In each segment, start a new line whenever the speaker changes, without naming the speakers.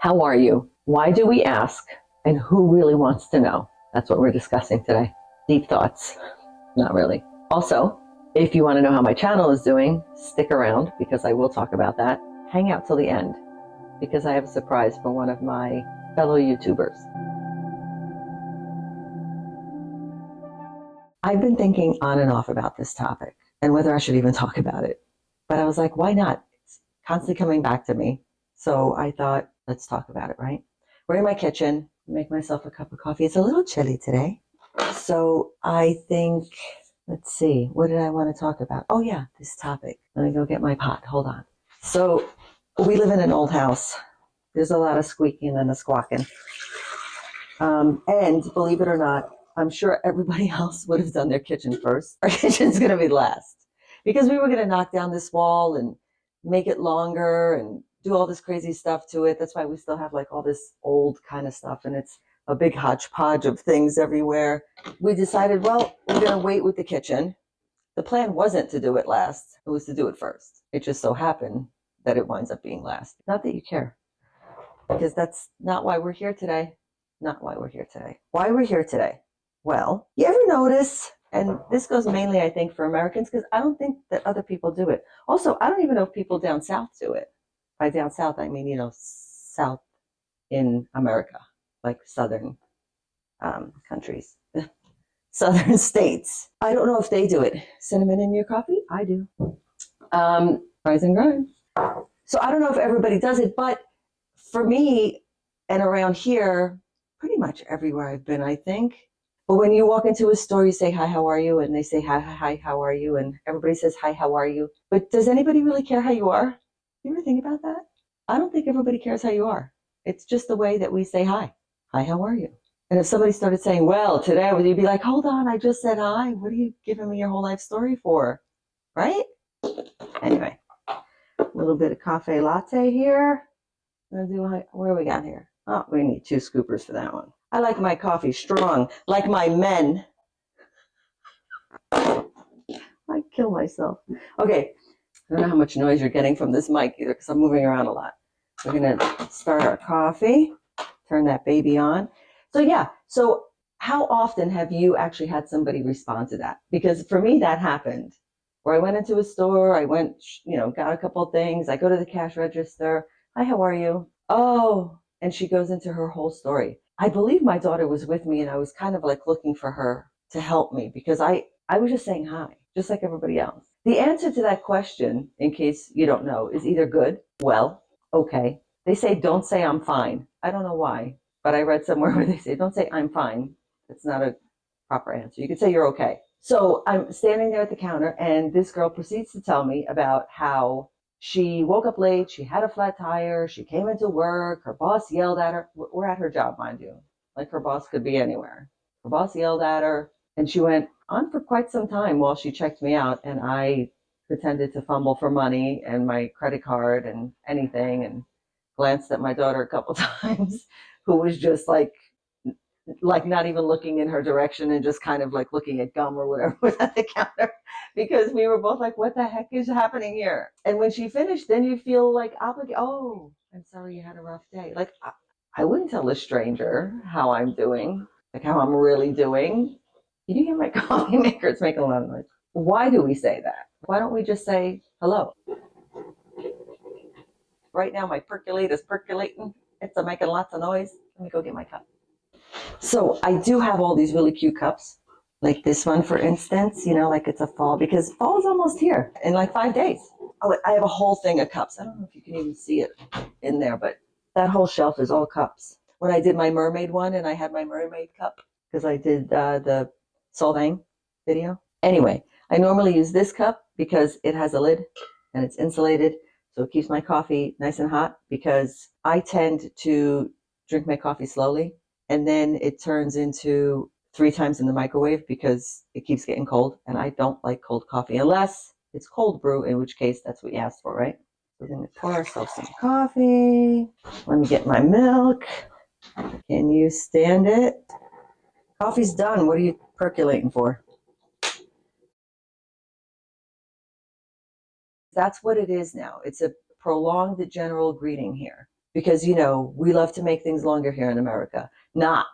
How are you? Why do we ask? And who really wants to know? That's what we're discussing today. Deep thoughts. Not really. Also, if you want to know how my channel is doing, stick around because I will talk about that. Hang out till the end because I have a surprise for one of my fellow YouTubers. I've been thinking on and off about this topic and whether I should even talk about it. But I was like, why not? It's constantly coming back to me. So I thought, let's talk about it, right? We're in my kitchen, make myself a cup of coffee. It's a little chilly today. So I think, let's see, what did I want to talk about? Oh yeah, this topic. Let me go get my pot. Hold on. So we live in an old house. There's a lot of squeaking and a squawking. And believe it or not, I'm sure everybody else would have done their kitchen first. Our kitchen's going to be last because we were going to knock down this wall and make it longer and do all this crazy stuff to it. That's why we still have like all this old kind of stuff and it's a big hodgepodge of things everywhere. We decided, well, we're going to wait with the kitchen. The plan wasn't to do it last. It was to do it first. It just so happened that it winds up being last. Not that you care, because that's not why we're here today. Not why we're here today. Why we're here today? Well, you ever notice, and this goes mainly, I think, for Americans, because I don't think that other people do it. Also, I don't even know if people down south do it. By down south, I mean, south in America, like southern countries, southern states. I don't know if they do it. Cinnamon in your coffee? I do. Rise and grind. So I don't know if everybody does it, but for me and around here, pretty much everywhere I've been, I think. But when you walk into a store, you say, hi, how are you? And they say, hi, how are you? And everybody says, hi, how are you? But does anybody really care how you are? You ever think about that? I don't think everybody cares how you are. It's just the way that we say hi. Hi, how are you? And if somebody started saying, well, today, you'd be like, hold on, I just said hi. What are you giving me your whole life story for? Right? Anyway, a little bit of cafe latte here. What do we got here? Oh, we need 2 scoopers for that one. I like my coffee strong, like my men. I kill myself. Okay, I don't know how much noise you're getting from this mic either because I'm moving around a lot. We're going to start our coffee, turn that baby on. So yeah, so how often have you actually had somebody respond to that? Because for me, that happened. Where I went into a store, I went, got a couple of things. I go to the cash register. Hi, how are you? Oh, and she goes into her whole story. I believe my daughter was with me and I was kind of like looking for her to help me because I was just saying hi, just like everybody else. The answer to that question, in case you don't know, is either good, well, okay. They say, don't say I'm fine. I don't know why, but I read somewhere where they say, don't say I'm fine. That's not a proper answer. You could say you're okay. So I'm standing there at the counter and this girl proceeds to tell me about how she woke up late, she had a flat tire, she came into work, her boss yelled at her. We're at her job, mind you. Like her boss could be anywhere. Her boss yelled at her and she went on for quite some time while she checked me out and I pretended to fumble for money and my credit card and anything and glanced at my daughter a couple times who was just like not even looking in her direction and just kind of like looking at gum or whatever was at the counter because we were both like, what the heck is happening here? And when she finished, then you feel like obligated. Oh, I'm sorry you had a rough day. Like I wouldn't tell a stranger how I'm doing, like how I'm really doing. Can you hear my coffee maker? It's making a lot of noise. Why do we say that? Why don't we just say hello? Right now my percolator's percolating. It's making lots of noise. Let me go get my cup. So I do have all these really cute cups, like this one, for instance, like it's a fall because fall is almost here in like 5 days. Oh, I have a whole thing of cups. I don't know if you can even see it in there, but that whole shelf is all cups. When I did my mermaid one and I had my mermaid cup because I did the Solvang video. Anyway, I normally use this cup because it has a lid and it's insulated. So it keeps my coffee nice and hot because I tend to drink my coffee slowly. And then it turns into 3 times in the microwave because it keeps getting cold. And I don't like cold coffee unless it's cold brew, in which case that's what you asked for, right? We're going to pour ourselves some coffee. Let me get my milk. Can you stand it? Coffee's done. What are you percolating for? That's what it is now. It's a prolonged general greeting here. because, we love to make things longer here in America. Not.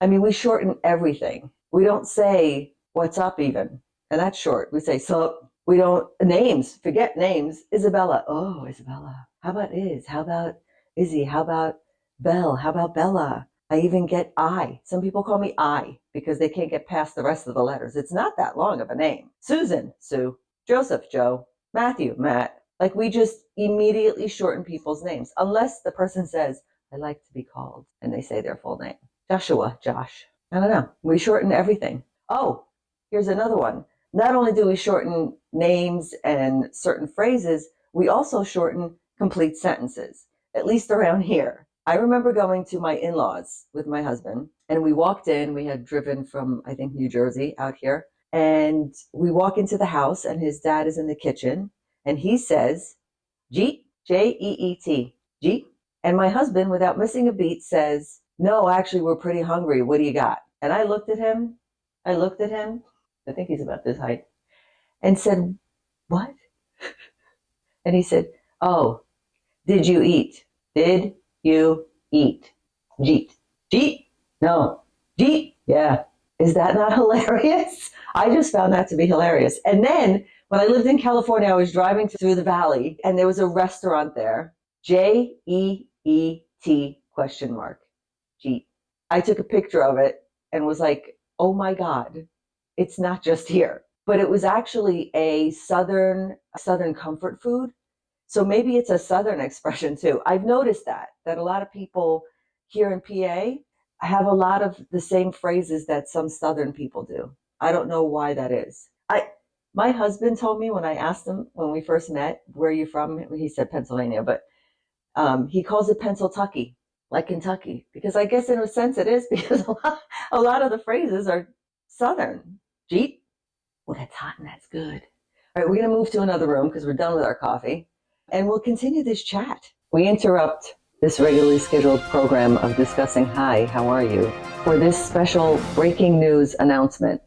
I mean, we shorten everything. We don't say what's up even. And that's short. We say sup. We don't, names, forget names. Isabella. Oh, Isabella. How about Iz? How about Izzy? How about Belle? How about Bella? I even get I. Some people call me I because they can't get past the rest of the letters. It's not that long of a name. Susan, Sue. Joseph, Joe. Matthew, Matt. Like we just immediately shorten people's names unless the person says, I like to be called, and they say their full name. Joshua, Josh. I don't know. We shorten everything. Oh, here's another one. Not only do we shorten names and certain phrases, we also shorten complete sentences, at least around here. I remember going to my in-laws with my husband, and we walked in. We had driven from, I think, New Jersey out here. And we walk into the house, and his dad is in the kitchen, and he says, Jeet, Jeet, Jeet. And my husband, without missing a beat, says, no, actually, we're pretty hungry. What do you got? And I looked at him. I think he's about this height, and said, what? And he said, oh, did you eat? Did you eat? Jeet. Jeet? No. Jeet? Yeah. Is that not hilarious? I just found that to be hilarious. And then when I lived in California, I was driving through the valley, and there was a restaurant there. Jeet ? Jeet. I took a picture of it and was like, oh my God, it's not just here. But it was actually a southern comfort food. So maybe it's a southern expression too. I've noticed that a lot of people here in PA have a lot of the same phrases that some southern people do. I don't know why that is. My husband told me when I asked him when we first met, where are you from? He said Pennsylvania, but he calls it Pennsyltucky, like Kentucky, because I guess in a sense it is, because a lot of the phrases are southern. Jeet? Well, that's hot and that's good. All right, we're going to move to another room because we're done with our coffee, and we'll continue this chat. We interrupt this regularly scheduled program of discussing hi, how are you, for this special breaking news announcement.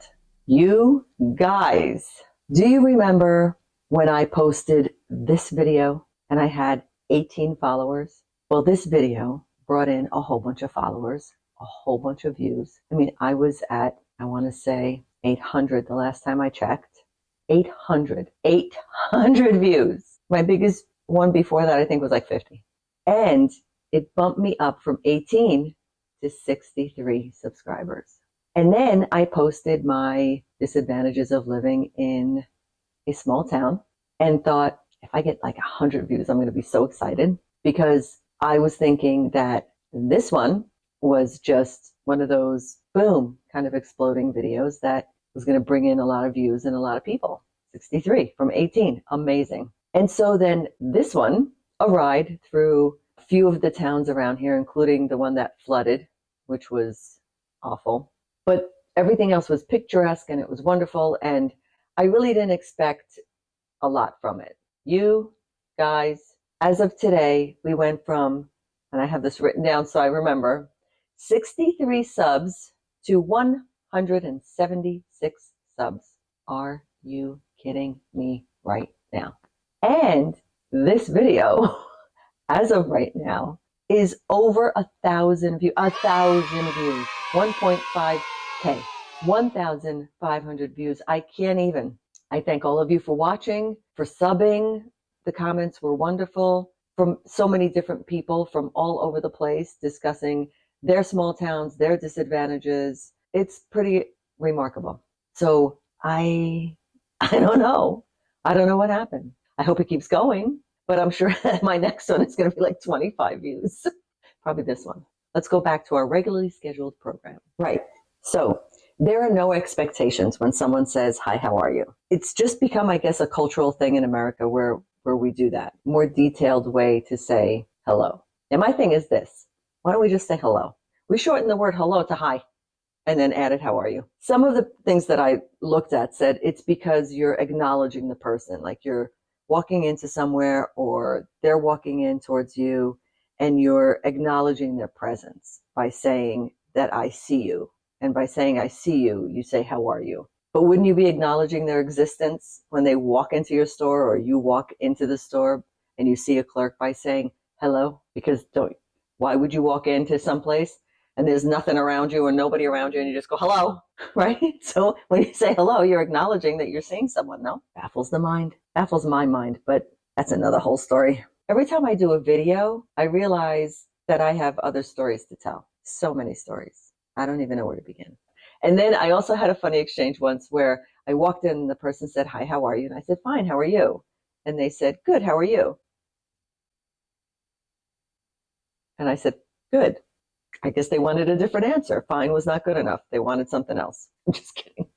You guys, do you remember when I posted this video and I had 18 followers? Well, this video brought in a whole bunch of followers, a whole bunch of views. I mean, I was at, I want to say 800 the last time I checked. 800 views. My biggest one before that, I think, was like 50. And it bumped me up from 18 to 63 subscribers. And then I posted my disadvantages of living in a small town and thought, if I get like 100 views, I'm going to be so excited, because I was thinking that this one was just one of those boom kind of exploding videos that was going to bring in a lot of views and a lot of people. 63 from 18. Amazing. And so then this one, a ride through a few of the towns around here, including the one that flooded, which was awful. But everything else was picturesque and it was wonderful. And I really didn't expect a lot from it. You guys, as of today, we went from, and I have this written down so I remember, 63 subs to 176 subs. Are you kidding me right now? And this video, as of right now, is over 1,000 views. 1,000 views. 1.5K. 1,500 views. I can't even. I thank all of you for watching, for subbing. The comments were wonderful from so many different people from all over the place discussing their small towns, their disadvantages. It's pretty remarkable. So I don't know. I don't know what happened. I hope it keeps going, but I'm sure that my next one is going to be like 25 views. Probably this one. Let's go back to our regularly scheduled program. Right. So there are no expectations when someone says, hi, how are you? It's just become, I guess, a cultural thing in America where we do that. More detailed way to say hello. And my thing is this. Why don't we just say hello? We shorten the word hello to hi and then added, how are you? Some of the things that I looked at said it's because you're acknowledging the person, like you're walking into somewhere or they're walking in towards you and you're acknowledging their presence by saying that I see you. And by saying I see you, you say, how are you? But wouldn't you be acknowledging their existence when they walk into your store or you walk into the store and you see a clerk by saying, hello, because why would you walk into someplace and there's nothing around you or nobody around you and you just go, hello, right? So when you say hello, you're acknowledging that you're seeing someone, no? Baffles the mind, baffles my mind, but that's another whole story. Every time I do a video, I realize that I have other stories to tell. So many stories. I don't even know where to begin. And then I also had a funny exchange once where I walked in and the person said, hi, how are you? And I said, fine, how are you? And they said, good, how are you? And I said, good. I guess they wanted a different answer. Fine was not good enough. They wanted something else. I'm just kidding.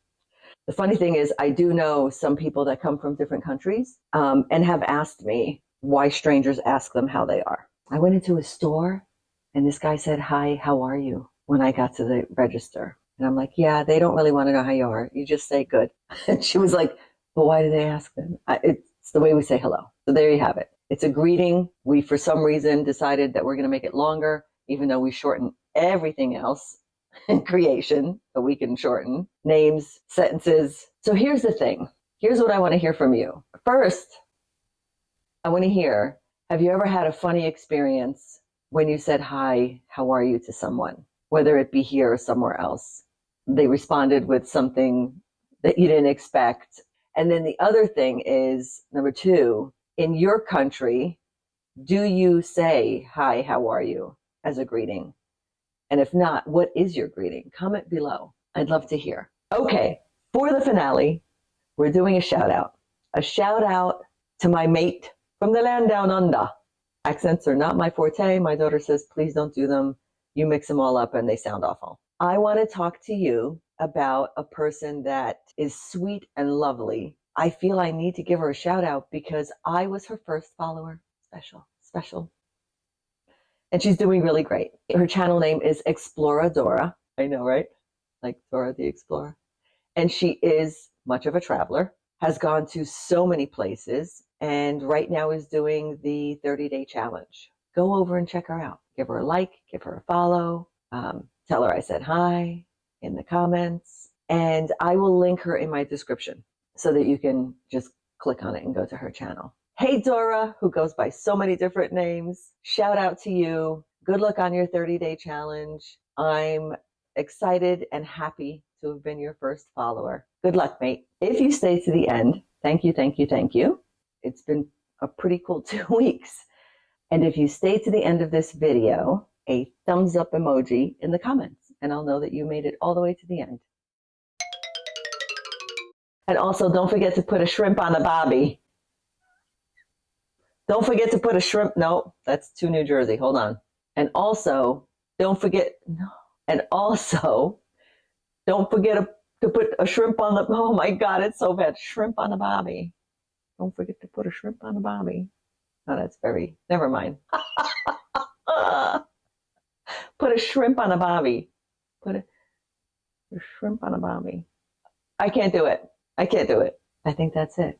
The funny thing is, I do know some people that come from different countries and have asked me why strangers ask them how they are. I went into a store and this guy said, hi, how are you? When I got to the register. And I'm like, yeah, they don't really want to know how you are. You just say good. And she was like, but why do they ask them? It's the way we say hello. So there you have it. It's a greeting. We, for some reason, decided that we're going to make it longer, even though we shorten everything else in creation, but we can shorten names, sentences. So here's the thing. Here's what I want to hear from you. First, I want to hear, have you ever had a funny experience when you said, hi, how are you to someone, whether it be here or somewhere else? They responded with something that you didn't expect. And then the other thing is, number two, in your country, do you say, hi, how are you as a greeting? And if not, what is your greeting? Comment below. I'd love to hear. Okay, for the finale, we're doing a shout out. A shout out to my mate from the land down under. Accents are not my forte. My daughter says, please don't do them. You mix them all up and they sound awful. I want to talk to you about a person that is sweet and lovely. I feel I need to give her a shout out because I was her first follower. Special. And she's doing really great. Her channel name is Exploradora. I know, right? Like Dora the Explorer. And she is much of a traveler, has gone to so many places, and right now is doing the 30-day challenge. Go over and check her out. Give her a like, give her a follow. Tell her I said hi in the comments. And I will link her in my description so that you can just click on it and go to her channel. Hey, Dora, who goes by so many different names. Shout out to you. Good luck on your 30-day challenge. I'm excited and happy to have been your first follower. Good luck, mate. If you stay to the end, thank you. It's been a pretty cool 2 weeks. And if you stay to the end of this video, a thumbs up emoji in the comments, and I'll know that you made it all the way to the end. And also, don't forget to put a shrimp on the bobby. Don't forget to put a shrimp. No, that's too New Jersey. Hold on. And also, don't forget to put a shrimp on the, oh my God, it's so bad. Shrimp on the bobby. Don't forget to put a shrimp on the bobby. Oh, that's never mind. Put a shrimp on a bobby. Put a shrimp on a bobby. I can't do it. I think that's it.